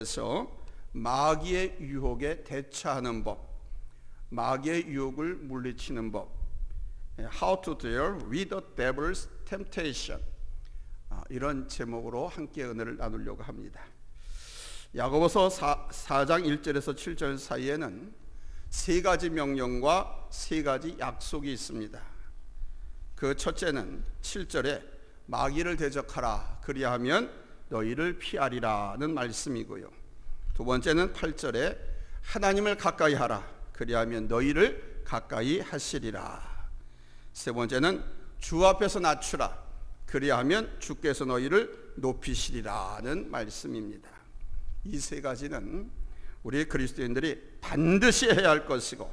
그래서 마귀의 유혹에 대처하는 법, 마귀의 유혹을 물리치는 법, How to deal with the devil's temptation, 이런 제목으로 함께 은혜를 나누려고 합니다. 야고보서 4장 1절에서 7절 사이에는 세 가지 명령과 세 가지 약속이 있습니다. 그 첫째는 7절에 마귀를 대적하라, 그리하면 너희를 피하리라는 말씀이고요. 두 번째는 8절에 하나님을 가까이 하라, 그리하면 너희를 가까이 하시리라. 세 번째는 주 앞에서 낮추라, 그리하면 주께서 너희를 높이시리라는 말씀입니다. 이 세 가지는 우리 그리스도인들이 반드시 해야 할 것이고,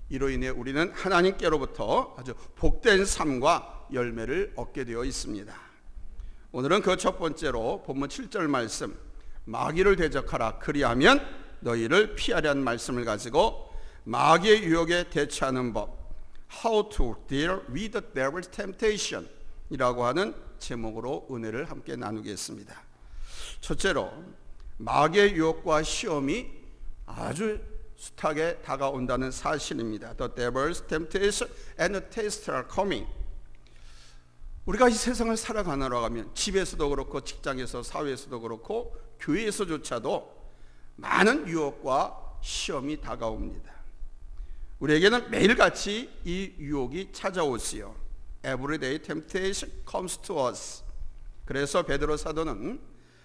이로 인해 우리는 하나님께로부터 아주 복된 삶과 열매를 얻게 되어 있습니다. 오늘은 그 첫 번째로 본문 7절 말씀, 마귀를 대적하라, 그리하면 너희를 피하려는 말씀을 가지고 마귀의 유혹에 대처하는 법, How to deal with the devil's temptation 이라고 하는 제목으로 은혜를 함께 나누겠습니다. 첫째로, 마귀의 유혹과 시험이 아주 숱하게 다가온다는 사실입니다. The devil's temptation and the test are coming. 우리가 이 세상을 살아가느라 하면 집에서도 그렇고 직장에서, 사회에서도 그렇고 교회에서조차도 많은 유혹과 시험이 다가옵니다. 우리에게는 매일같이 이 유혹이 찾아오지요. Everyday temptation comes to us. 그래서 베드로 사도는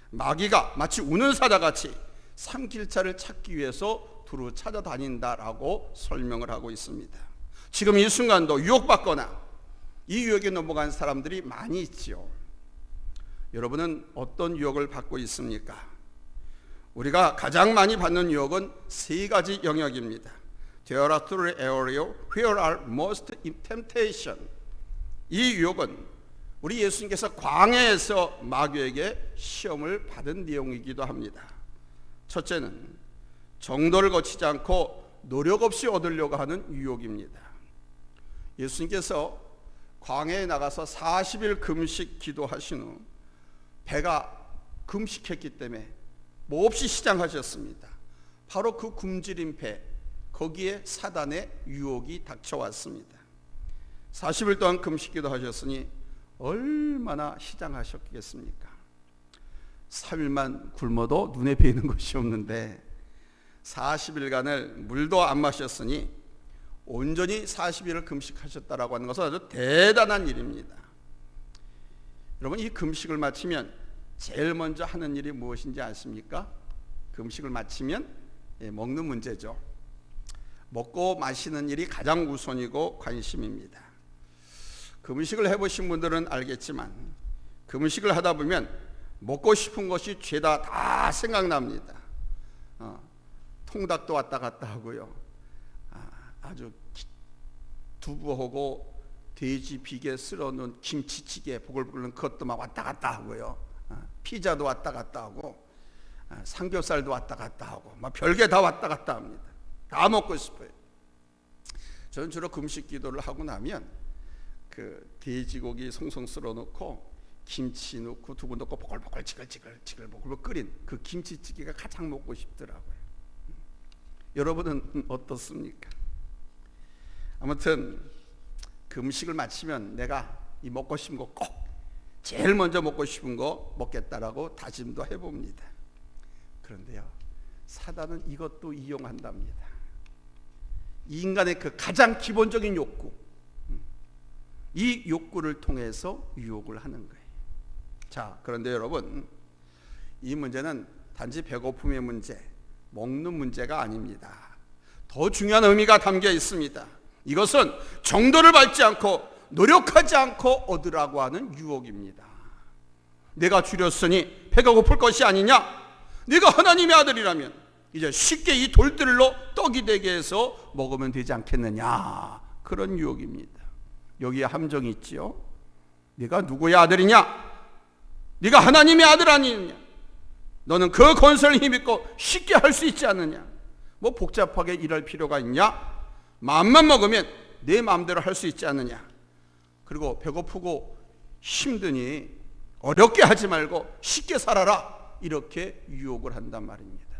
마귀가 마치 우는 사자같이 삼킬자를 찾기 위해서 두루 찾아다닌다라고 설명을 하고 있습니다. 지금 이 순간도 유혹받거나 이 유혹에 넘어간 사람들이 많이 있지요. 여러분은 어떤 유혹을 받고 있습니까? 우리가 가장 많이 받는 유혹은 세 가지 영역입니다. There are three areas where are most temptation. 이 유혹은 우리 예수님께서 광야에서 마귀에게 시험을 받은 내용이기도 합니다. 첫째는 정도를 거치지 않고 노력 없이 얻으려고 하는 유혹입니다. 예수님께서 광야에 나가서 40일 금식 기도하신 후 배가 금식했기 때문에 몹시 시장하셨습니다. 바로 그 굶주린 배, 거기에 사단의 유혹이 닥쳐왔습니다. 40일 동안 금식 기도하셨으니 얼마나 시장하셨겠습니까? 3일만 굶어도 눈에 뵈는 것이 없는데 40일간을 물도 안 마셨으니 온전히 40일을 금식하셨다라고 하는 것은 아주 대단한 일입니다. 여러분, 이 금식을 마치면 제일 먼저 하는 일이 무엇인지 아십니까? 금식을 마치면 먹는 문제죠. 먹고 마시는 일이 가장 우선이고 관심입니다. 금식을 해보신 분들은 알겠지만 금식을 하다 보면 먹고 싶은 것이 죄다 다 생각납니다. 통닭도 왔다 갔다 하고요. 아주 두부하고 돼지 비계 쓸어놓은 김치찌개 보글보글 그것도 막 왔다 갔다 하고요. 피자도 왔다 갔다 하고 삼겹살도 왔다 갔다 하고 막 별게 다 왔다 갔다 합니다. 다 먹고 싶어요. 저는 주로 금식 기도를 하고 나면 그 돼지고기 송송 쓸어놓고 김치 넣고 두부 넣고 보글보글 지글지글 보글보글 끓인 그 김치찌개가 가장 먹고 싶더라고요. 여러분은 어떻습니까? 아무튼 금식을 마치면 내가 이 먹고 싶은 거 꼭 제일 먼저 먹고 싶은 거 먹겠다라고 다짐도 해봅니다. 그런데요, 사단은 이것도 이용한답니다. 인간의 그 가장 기본적인 욕구, 이 욕구를 통해서 유혹을 하는 거예요. 자, 그런데 여러분, 이 문제는 단지 배고픔의 문제, 먹는 문제가 아닙니다. 더 중요한 의미가 담겨 있습니다. 이것은 정도를 밟지 않고 노력하지 않고 얻으라고 하는 유혹입니다. 내가 줄였으니 배가 고플 것이 아니냐? 네가 하나님의 아들이라면 이제 쉽게 이 돌들로 떡이 되게 해서 먹으면 되지 않겠느냐? 그런 유혹입니다. 여기에 함정이 있지요. 네가 누구의 아들이냐? 네가 하나님의 아들 아니냐? 너는 그 권세를 힘입고 쉽게 할 수 있지 않느냐? 뭐 복잡하게 일할 필요가 있냐? 마음만 먹으면 내 마음대로 할 수 있지 않느냐? 그리고 배고프고 힘드니 어렵게 하지 말고 쉽게 살아라. 이렇게 유혹을 한단 말입니다.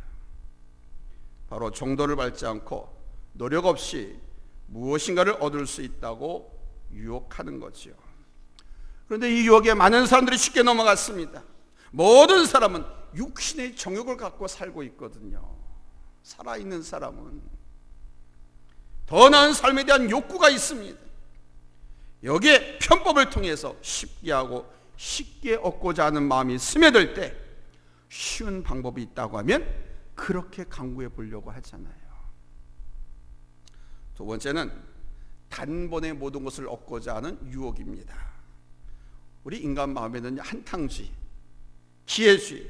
바로 정도를 밟지 않고 노력 없이 무엇인가를 얻을 수 있다고 유혹하는 거죠. 그런데 이 유혹에 많은 사람들이 쉽게 넘어갔습니다. 모든 사람은 육신의 정욕을 갖고 살고 있거든요. 살아있는 사람은 더 나은 삶에 대한 욕구가 있습니다. 여기에 편법을 통해서 쉽게 하고 쉽게 얻고자 하는 마음이 스며들 때 쉬운 방법이 있다고 하면 그렇게 강구해 보려고 하잖아요. 두 번째는 단번에 모든 것을 얻고자 하는 유혹입니다. 우리 인간 마음에는 한탕주의, 기회주의,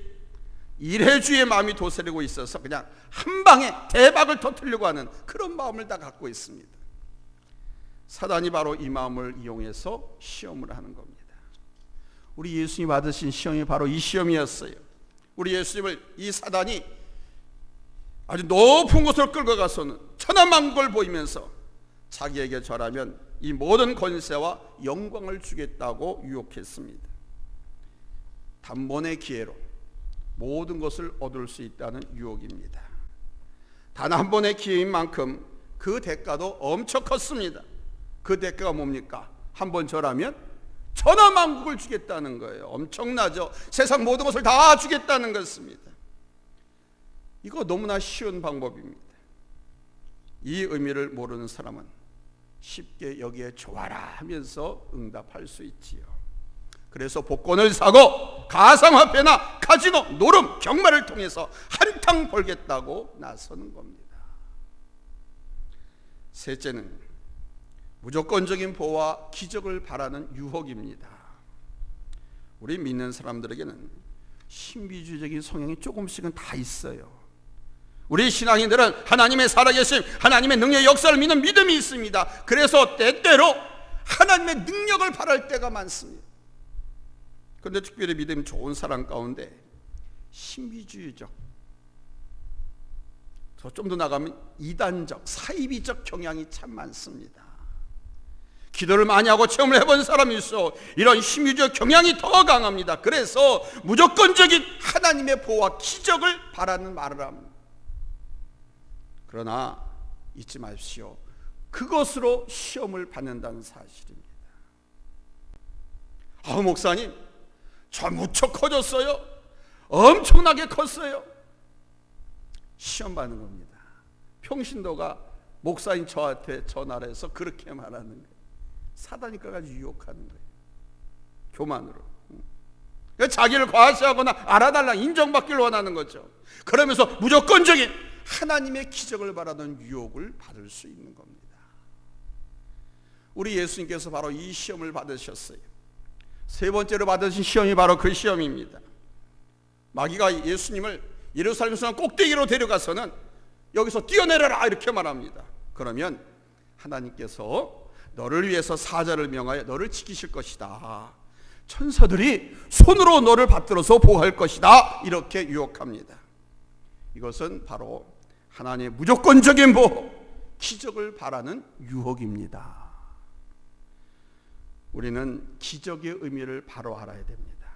일회주의의 마음이 도사리고 있어서 그냥 한 방에 대박을 터뜨리려고 하는 그런 마음을 다 갖고 있습니다. 사단이 바로 이 마음을 이용해서 시험을 하는 겁니다. 우리 예수님이 받으신 시험이 바로 이 시험이었어요. 우리 예수님을 이 사단이 아주 높은 곳으로 끌고 가서는 천하만국을 보이면서 자기에게 절하면 이 모든 권세와 영광을 주겠다고 유혹했습니다. 단번의 기회로 모든 것을 얻을 수 있다는 유혹입니다. 단 한 번의 기회인 만큼 그 대가도 엄청 컸습니다. 그 대가가 뭡니까? 한 번 절하면 천하만국을 주겠다는 거예요. 엄청나죠? 세상 모든 것을 다 주겠다는 것입니다. 이거 너무나 쉬운 방법입니다. 이 의미를 모르는 사람은 쉽게 여기에 좋아라 하면서 응답할 수 있지요. 그래서 복권을 사고 가상화폐나 카지노, 노름, 경마를 통해서 한탕 벌겠다고 나서는 겁니다. 셋째는 무조건적인 보호와 기적을 바라는 유혹입니다. 우리 믿는 사람들에게는 신비주의적인 성향이 조금씩은 다 있어요. 우리 신앙인들은 하나님의 살아계심, 하나님의 능력의 역사를 믿는 믿음이 있습니다. 그래서 때때로 하나님의 능력을 바랄 때가 많습니다. 그런데 특별히 믿음이 좋은 사람 가운데 신비주의적, 좀 더 나가면 이단적, 사이비적 경향이 참 많습니다. 기도를 많이 하고 체험을 해본 사람이 있어 이런 신비주의 경향이 더 강합니다. 그래서 무조건적인 하나님의 보호와 기적을 바라는 말을 합니다. 그러나 잊지 마십시오. 그것으로 시험을 받는다는 사실입니다. 목사님, 저 무척 커졌어요. 엄청나게 컸어요. 시험 받는 겁니다. 평신도가 목사인 저한테 전화를 해서 그렇게 말하는 거예요. 사단이 까지 유혹하는 거예요. 교만으로. 자기를 과시하거나 알아달라 인정받기를 원하는 거죠. 그러면서 무조건적인 하나님의 기적을 바라는 유혹을 받을 수 있는 겁니다. 우리 예수님께서 바로 이 시험을 받으셨어요. 세 번째로 받으신 시험이 바로 그 시험입니다. 마귀가 예수님을 예루살렘 산 꼭대기로 데려가서는 여기서 뛰어내려라 이렇게 말합니다. 그러면 하나님께서 너를 위해서 사자를 명하여 너를 지키실 것이다. 천사들이 손으로 너를 받들어서 보호할 것이다. 이렇게 유혹합니다. 이것은 바로 하나님의 무조건적인 보호, 기적을 바라는 유혹입니다. 우리는 기적의 의미를 바로 알아야 됩니다.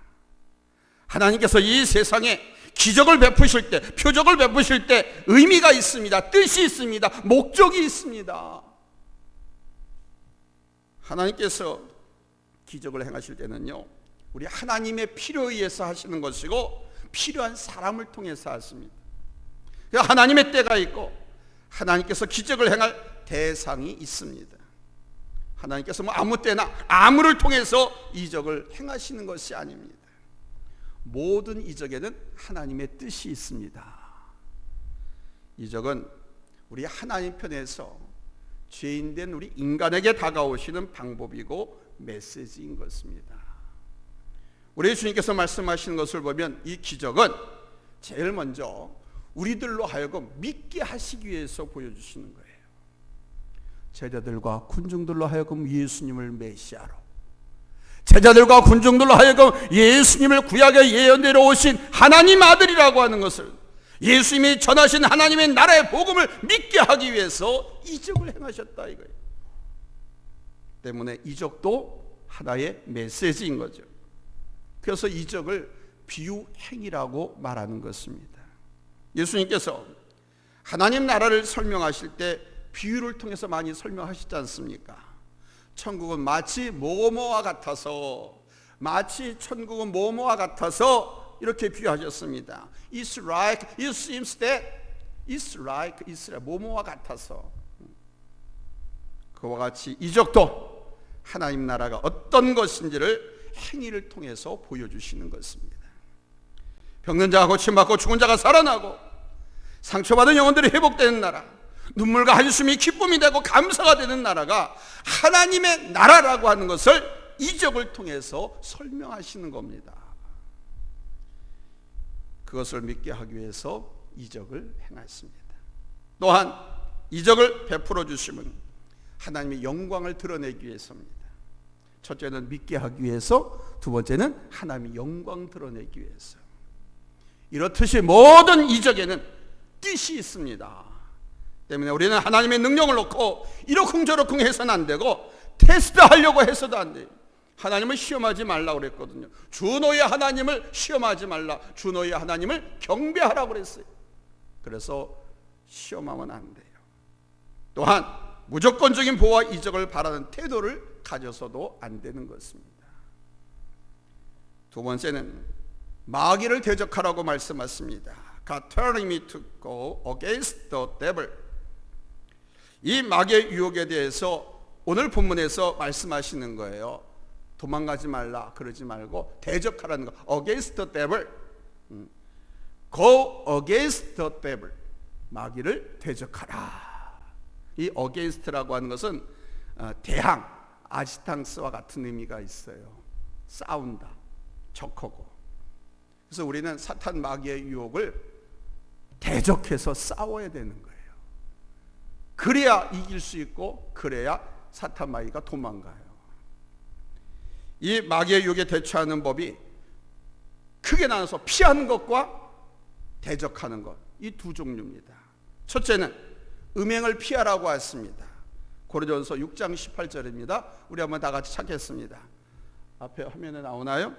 하나님께서 이 세상에 기적을 베푸실 때, 표적을 베푸실 때 의미가 있습니다. 뜻이 있습니다. 목적이 있습니다. 하나님께서 기적을 행하실 때는요, 우리 하나님의 필요에 의해서 하시는 것이고 필요한 사람을 통해서 하십니다. 하나님의 때가 있고 하나님께서 기적을 행할 대상이 있습니다. 하나님께서 아무 때나 아무를 통해서 이적을 행하시는 것이 아닙니다. 모든 이적에는 하나님의 뜻이 있습니다. 이적은 우리 하나님 편에서 죄인된 우리 인간에게 다가오시는 방법이고 메시지인 것입니다. 우리 주님께서 말씀하시는 것을 보면 이 기적은 제일 먼저 우리들로 하여금 믿게 하시기 위해서 보여주시는 거예요. 제자들과 군중들로 하여금 예수님을 메시아로, 제자들과 군중들로 하여금 예수님을 구약의 예언대로 오신 하나님 아들이라고 하는 것을, 예수님이 전하신 하나님의 나라의 복음을 믿게 하기 위해서 이적을 행하셨다 이거예요. 때문에 이적도 하나의 메시지인 거죠. 그래서 이적을 비유 행위라고 말하는 것입니다. 예수님께서 하나님 나라를 설명하실 때 비유를 통해서 많이 설명하시지 않습니까? 천국은 마치 뭐뭐와 같아서, 마치 천국은 뭐뭐와 같아서 이렇게 비유하셨습니다. It's like, it seems that, it's like, it's like, 뭐뭐와 같아서. 그와 같이 이적도 하나님 나라가 어떤 것인지를 행위를 통해서 보여주시는 것입니다. 병든 자가 고침받고 죽은 자가 살아나고 상처받은 영혼들이 회복되는 나라, 눈물과 한숨이 기쁨이 되고 감사가 되는 나라가 하나님의 나라라고 하는 것을 이적을 통해서 설명하시는 겁니다. 그것을 믿게 하기 위해서 이적을 행하십니다. 또한 이적을 베풀어 주심은 하나님의 영광을 드러내기 위해서입니다. 첫째는 믿게 하기 위해서, 두 번째는 하나님의 영광 드러내기 위해서. 이렇듯이 모든 이적에는 뜻이 있습니다. 때문에 우리는 하나님의 능력을 놓고 이러쿵저러쿵 해서는 안 되고 테스트하려고 해서도 안 돼요. 하나님을 시험하지 말라고 그랬거든요. 주 너의 하나님을 시험하지 말라, 주 너의 하나님을 경배하라고 그랬어요. 그래서 시험하면 안 돼요. 또한 무조건적인 보호와 이적을 바라는 태도를 가져서도 안 되는 것입니다. 두 번째는 마귀를 대적하라고 말씀하십니다. God turning me to go against the devil. 이 마귀의 유혹에 대해서 오늘 본문에서 말씀하시는 거예요. 도망가지 말라, 그러지 말고 대적하라는 거. Against the devil. Go against the devil. 마귀를 대적하라. 이 against라고 하는 것은 대항, 아지탕스와 같은 의미가 있어요. 싸운다, 적하고. 그래서 우리는 사탄 마귀의 유혹을 대적해서 싸워야 되는 거예요. 그래야 이길 수 있고, 그래야 사탄 마귀가 도망가요. 이 마귀의 유혹에 대처하는 법이 크게 나눠서 피하는 것과 대적하는 것, 이 두 종류입니다. 첫째는 음행을 피하라고 했습니다. 고린도전서 6장 18절입니다. 우리 한번 다 같이 찾겠습니다. 앞에 화면에 나오나요?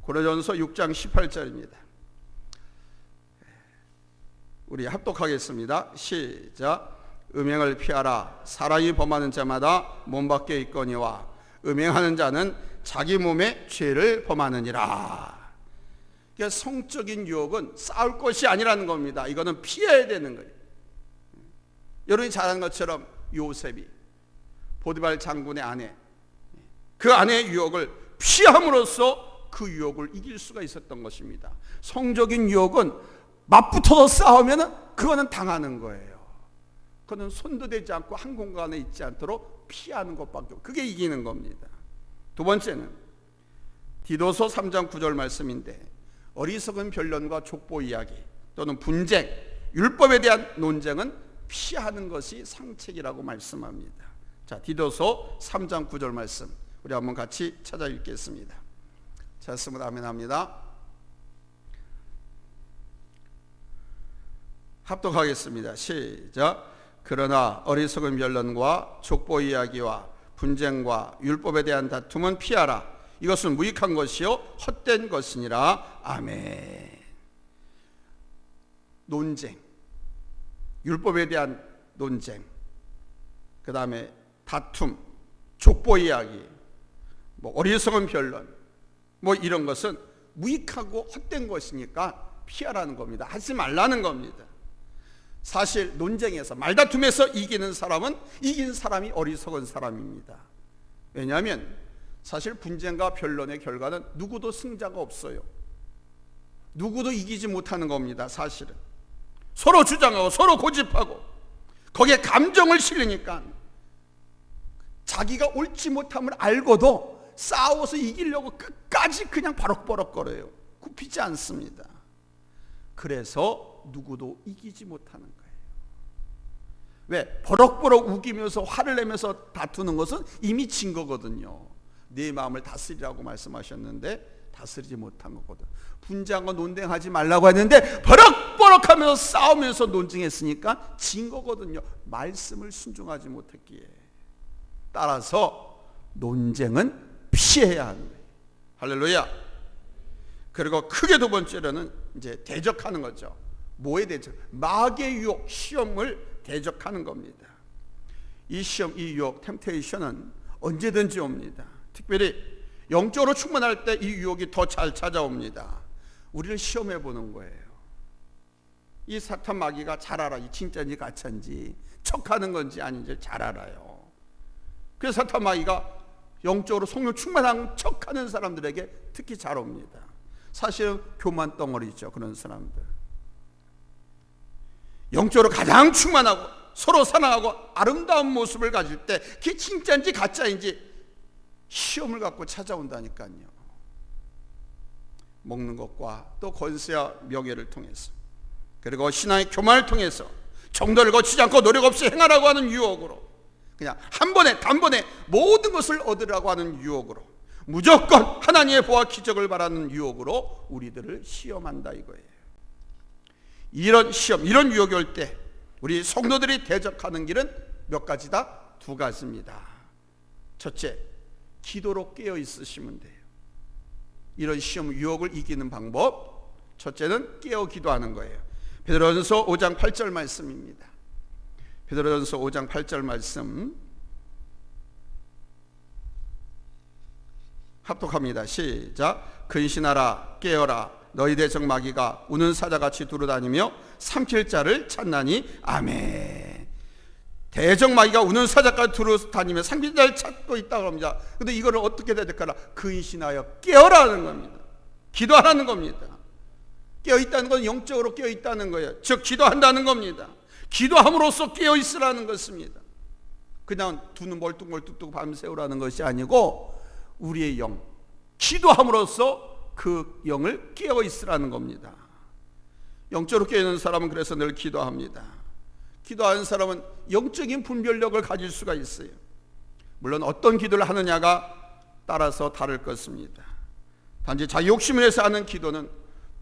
고린도전서 6장 18절입니다. 우리 합독하겠습니다. 시작. 음행을 피하라. 사람이 범하는 자마다 몸 밖에 있거니와 음행하는 자는 자기 몸에 죄를 범하느니라. 그러니까 성적인 유혹은 싸울 것이 아니라는 겁니다. 이거는 피해야 되는 거예요. 여러분이 잘 아는 것처럼 요셉이 보디발 장군의 아내, 그 아내의 유혹을 피함으로써 그 유혹을 이길 수가 있었던 것입니다. 성적인 유혹은 맞붙어서 싸우면 그거는 당하는 거예요. 그거는 손도 대지 않고 한 공간에 있지 않도록 피하는 것밖에 없고, 그게 이기는 겁니다. 두 번째는 디도서 3장 9절 말씀인데, 어리석은 변론과 족보 이야기 또는 분쟁, 율법에 대한 논쟁은 피하는 것이 상책이라고 말씀합니다. 자, 디도서 3장 9절 말씀 우리 한번 같이 찾아 읽겠습니다. 찾았으면 아멘합니다. 합독하겠습니다. 시작. 그러나 어리석은 변론과 족보 이야기와 분쟁과 율법에 대한 다툼은 피하라. 이것은 무익한 것이요 헛된 것이니라. 아멘. 논쟁, 율법에 대한 논쟁, 그 다음에 다툼, 족보 이야기, 어리석은 변론, 이런 것은 무익하고 헛된 것이니까 피하라는 겁니다. 하지 말라는 겁니다. 사실 논쟁에서, 말다툼에서 이기는 사람은 이긴 사람이 어리석은 사람입니다. 왜냐하면 사실 분쟁과 변론의 결과는 누구도 승자가 없어요. 누구도 이기지 못하는 겁니다. 사실은 서로 주장하고 서로 고집하고 거기에 감정을 실으니까 자기가 옳지 못함을 알고도 싸워서 이기려고 끝까지 그냥 버럭버럭거려요. 굽히지 않습니다. 그래서 누구도 이기지 못하는 거예요. 왜? 버럭버럭 우기면서 화를 내면서 다투는 것은 이미 진 거거든요. 네 마음을 다스리라고 말씀하셨는데 다스리지 못한 거거든. 분쟁과 논쟁하지 말라고 했는데 버럭버럭하면서 싸우면서 논쟁했으니까 진 거거든요. 말씀을 순종하지 못했기에. 따라서 논쟁은 피해야 하는 거예요. 할렐루야. 그리고 크게 두 번째로는 이제 대적하는 거죠. 뭐에 대적? 마귀의 유혹, 시험을 대적하는 겁니다. 이 시험, 이 유혹, 템테이션은 언제든지 옵니다. 특별히 영적으로 충만할 때 이 유혹이 더 잘 찾아옵니다. 우리를 시험해 보는 거예요. 이 사탄 마귀가 잘 알아. 이 진짜인지 가짜인지, 척하는 건지 아닌지 잘 알아요. 그래서 사탄 마귀가 영적으로 성령 충만한 척하는 사람들에게 특히 잘 옵니다. 사실은 교만 덩어리죠. 그런 사람들. 영적으로 가장 충만하고 서로 사랑하고 아름다운 모습을 가질 때 그게 진짜인지 가짜인지 시험을 갖고 찾아온다니까요. 먹는 것과 또 권세와 명예를 통해서, 그리고 신앙의 교만을 통해서 정도를 거치지 않고 노력 없이 행하라고 하는 유혹으로, 그냥 한 번에 단번에 모든 것을 얻으라고 하는 유혹으로, 무조건 하나님의 보화 기적을 바라는 유혹으로 우리들을 시험한다 이거예요. 이런 시험, 이런 유혹이 올 때 우리 성도들이 대적하는 길은 몇 가지다? 두 가지입니다. 첫째, 기도로 깨어 있으시면 돼요. 이런 시험 유혹을 이기는 방법, 첫째는 깨어 기도하는 거예요. 베드로전서 5장 8절 말씀입니다. 베드로전서 5장 8절 말씀 합독합니다. 시작. 근신하라, 깨어라, 너희 대적 마귀가 우는 사자같이 두루다니며 삼킬 자를 찾나니. 아멘. 대적 마귀가 우는 사자같이 두루다니며 삼킬 자를 찾고 있다고 합니다. 근데 이거를 어떻게 대적하라? 근신하여 깨어라는 겁니다. 기도하라는 겁니다. 깨어있다는 건 영적으로 깨어있다는 거예요. 즉 기도한다는 겁니다. 기도함으로써 깨어있으라는 것입니다. 그냥 두 눈 멀뚱멀뚱 뜨고 밤새우라는 것이 아니고 우리의 영, 기도함으로써 그 영을 깨어있으라는 겁니다. 영적으로 깨어있는 사람은 그래서 늘 기도합니다. 기도하는 사람은 영적인 분별력을 가질 수가 있어요. 물론 어떤 기도를 하느냐가 따라서 다를 것입니다. 단지 자기 욕심을 해서 하는 기도는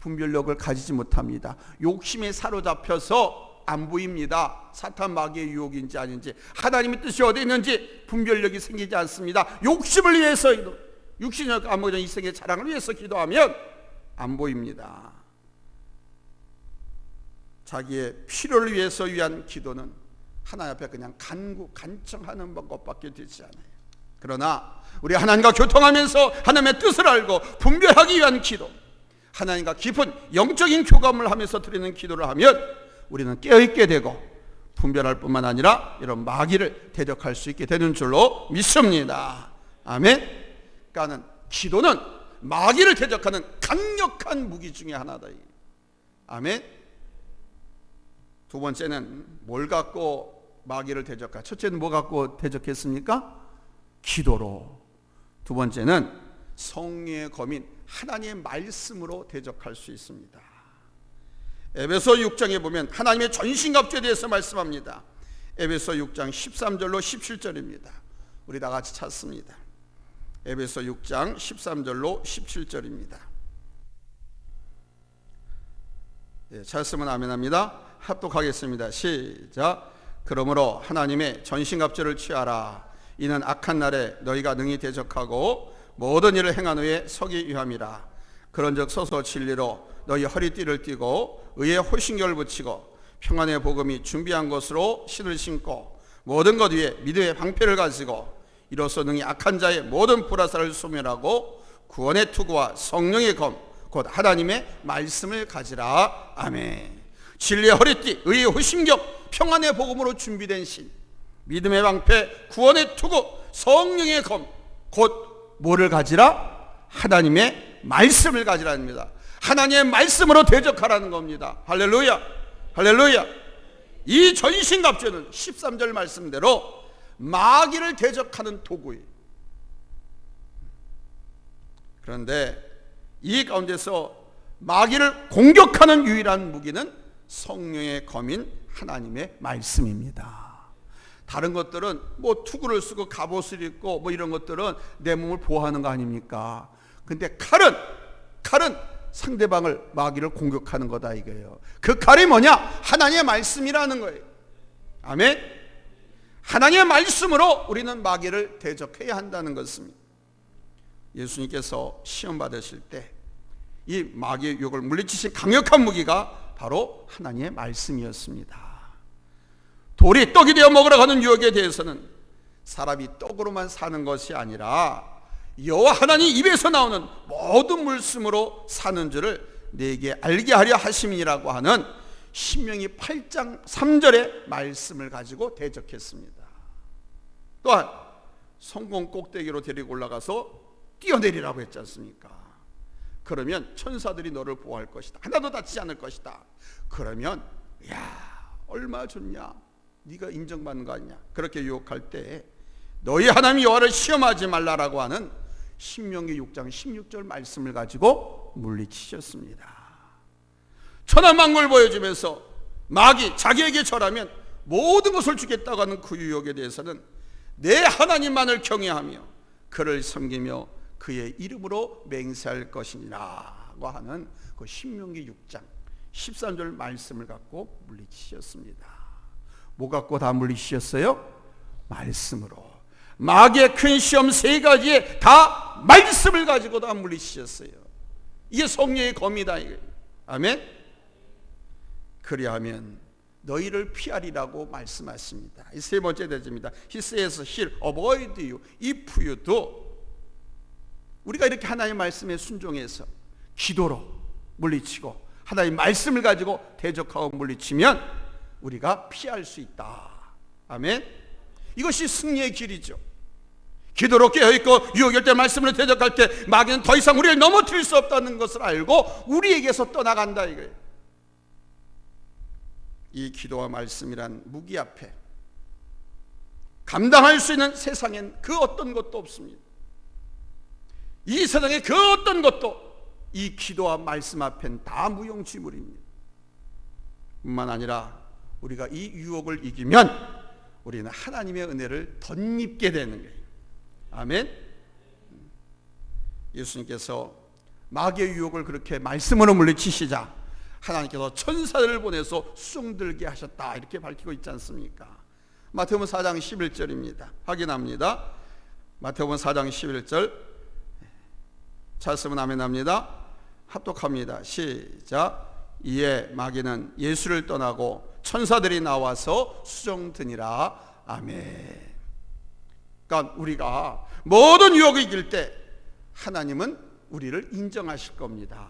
분별력을 가지지 못합니다. 욕심에 사로잡혀서 안 보입니다. 사탄 마귀의 유혹인지 아닌지, 하나님의 뜻이 어디 있는지 분별력이 생기지 않습니다. 욕심을 위해서, 육신적 아무런 이생의 자랑을 위해서 기도하면 안 보입니다. 자기의 필요를 위해서 위한 기도는 하나님 앞에 그냥 간청하는 것밖에 되지 않아요. 그러나 우리 하나님과 교통하면서 하나님의 뜻을 알고 분별하기 위한 기도, 하나님과 깊은 영적인 교감을 하면서 드리는 기도를 하면 우리는 깨어있게 되고 분별할 뿐만 아니라 이런 마귀를 대적할 수 있게 되는 줄로 믿습니다. 아멘. 그러니까 기도는 마귀를 대적하는 강력한 무기 중에 하나다. 아멘. 두 번째는 뭘 갖고 마귀를 대적할까? 첫째는 뭐 갖고 대적했습니까? 기도로. 두 번째는 성령의 검인 하나님의 말씀으로 대적할 수 있습니다. 에베소 6장에 보면 하나님의 전신갑주에 대해서 말씀합니다. 에베소 6장 13절로 17절입니다. 우리 다 같이 찾습니다. 에베소 6장 13절로 17절입니다. 찾으면 아멘합니다. 합독하겠습니다. 시작. 그러므로 하나님의 전신갑주를 취하라. 이는 악한 날에 너희가 능히 대적하고 모든 일을 행한 후에 서기 위함이라. 그런즉 서서 진리로 너희 허리띠를 띠고 의의 호신경을 붙이고 평안의 복음이 준비한 것으로 신을 신고 모든 것 위에 믿음의 방패를 가지고 이로써 능히 악한 자의 모든 불화살을 소멸하고 구원의 투구와 성령의 검 곧 하나님의 말씀을 가지라. 아멘. 진리의 허리띠, 의의 호신경, 평안의 복음으로 준비된 신, 믿음의 방패, 구원의 투구, 성령의 검 곧 뭐를 가지라? 하나님의 말씀을 가지라입니다. 하나님의 말씀으로 대적하라는 겁니다. 할렐루야, 할렐루야. 이 전신갑주는 13절 말씀대로 마귀를 대적하는 도구예요. 그런데 이 가운데서 마귀를 공격하는 유일한 무기는 성령의 검인 하나님의 말씀입니다. 다른 것들은 뭐 투구를 쓰고 갑옷을 입고 뭐 이런 것들은 내 몸을 보호하는 거 아닙니까? 근데 칼은 상대방을, 마귀를 공격하는 거다 이거예요. 그 칼이 뭐냐? 하나님의 말씀이라는 거예요. 아멘. 하나님의 말씀으로 우리는 마귀를 대적해야 한다는 것입니다. 예수님께서 시험 받으실 때 이 마귀의 유혹을 물리치신 강력한 무기가 바로 하나님의 말씀이었습니다. 돌이 떡이 되어 먹으러 가는 유혹에 대해서는 사람이 떡으로만 사는 것이 아니라 여호와 하나님 입에서 나오는 모든 물씀으로 사는 줄을 내게 알게 하려 하심이라고 하는 신명기 8장 3절의 말씀을 가지고 대적했습니다. 또한 성공 꼭대기로 데리고 올라가서 뛰어내리라고 했지 않습니까? 그러면 천사들이 너를 보호할 것이다. 하나도 다치지 않을 것이다. 그러면 야, 얼마 좋냐? 네가 인정받는 거 아니냐? 그렇게 유혹할 때 너희 하나님 여호와를 시험하지 말라라고 하는 신명기 6장 16절 말씀을 가지고 물리치셨습니다. 천하만국을 보여주면서 마귀 자기에게 절하면 모든 것을 주겠다고 하는 그 유혹에 대해서는 내 하나님만을 경외하며 그를 섬기며 그의 이름으로 맹세할 것이니라고 하는 그 신명기 6장 13절 말씀을 갖고 물리치셨습니다. 뭐 갖고 다 물리치셨어요? 말씀으로. 마귀의 큰 시험 세 가지에 다 말씀을 가지고 다 물리치셨어요. 이게 성령의 검이다. 아멘. 그리하면 너희를 피하리라고 말씀하십니다. 이 세 번째 대지입니다. He says he'll avoid you if you do. 우리가 이렇게 하나님의 말씀에 순종해서 기도로 물리치고 하나님의 말씀을 가지고 대적하고 물리치면 우리가 피할 수 있다. 아멘. 이것이 승리의 길이죠. 기도로 깨어있고 유혹일 때 말씀으로 대적할 때 마귀는 더 이상 우리를 넘어뜨릴 수 없다는 것을 알고 우리에게서 떠나간다 이거예요. 이 기도와 말씀이란 무기 앞에 감당할 수 있는 세상엔 그 어떤 것도 없습니다. 이 세상에 그 어떤 것도 이 기도와 말씀 앞엔 다 무용지물입니다. 뿐만 아니라 우리가 이 유혹을 이기면 우리는 하나님의 은혜를 덧입게 되는 거예요. 아멘. 예수님께서 마귀의 유혹을 그렇게 말씀으로 물리치시자 하나님께서 천사들을 보내서 수종들게 하셨다 이렇게 밝히고 있지 않습니까? 마태복음 4장 11절입니다. 확인합니다. 마태복음 4장 11절 찾으면 아멘합니다. 합독합니다. 시작. 이에 마귀는 예수를 떠나고 천사들이 나와서 수종드니라. 아멘. 그러니까 우리가 모든 유혹을 이길 때 하나님은 우리를 인정하실 겁니다.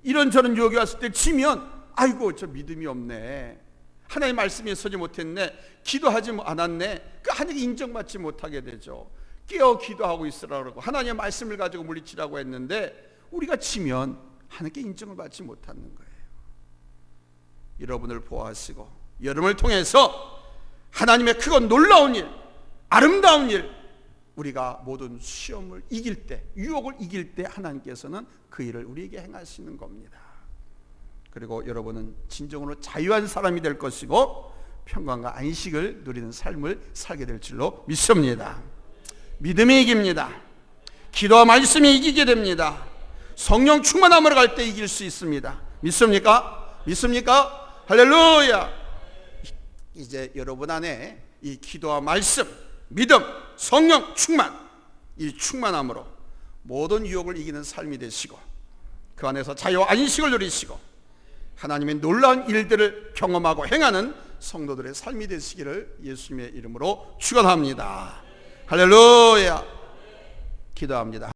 이런저런 유혹이 왔을 때 지면 아이고 저 믿음이 없네, 하나님 말씀에 서지 못했네, 기도하지 않았네, 그 하나님께 인정받지 못하게 되죠. 깨어 기도하고 있으라 그러고 하나님의 말씀을 가지고 물리치라고 했는데 우리가 지면 하나님께 인정을 받지 못하는 거예요. 여러분을 보호하시고 여러분을 통해서 하나님의 크고 놀라운 일, 아름다운 일, 우리가 모든 시험을 이길 때, 유혹을 이길 때 하나님께서는 그 일을 우리에게 행하시는 겁니다. 그리고 여러분은 진정으로 자유한 사람이 될 것이고 평강과 안식을 누리는 삶을 살게 될 줄로 믿습니다. 믿음이 이깁니다. 기도와 말씀이 이기게 됩니다. 성령 충만함으로 갈 때 이길 수 있습니다. 믿습니까? 믿습니까? 할렐루야. 이제 여러분 안에 이 기도와 말씀, 믿음, 성령 충만, 이 충만함으로 모든 유혹을 이기는 삶이 되시고 그 안에서 자유와 안식을 누리시고 하나님의 놀라운 일들을 경험하고 행하는 성도들의 삶이 되시기를 예수님의 이름으로 축원합니다. 할렐루야. 기도합니다.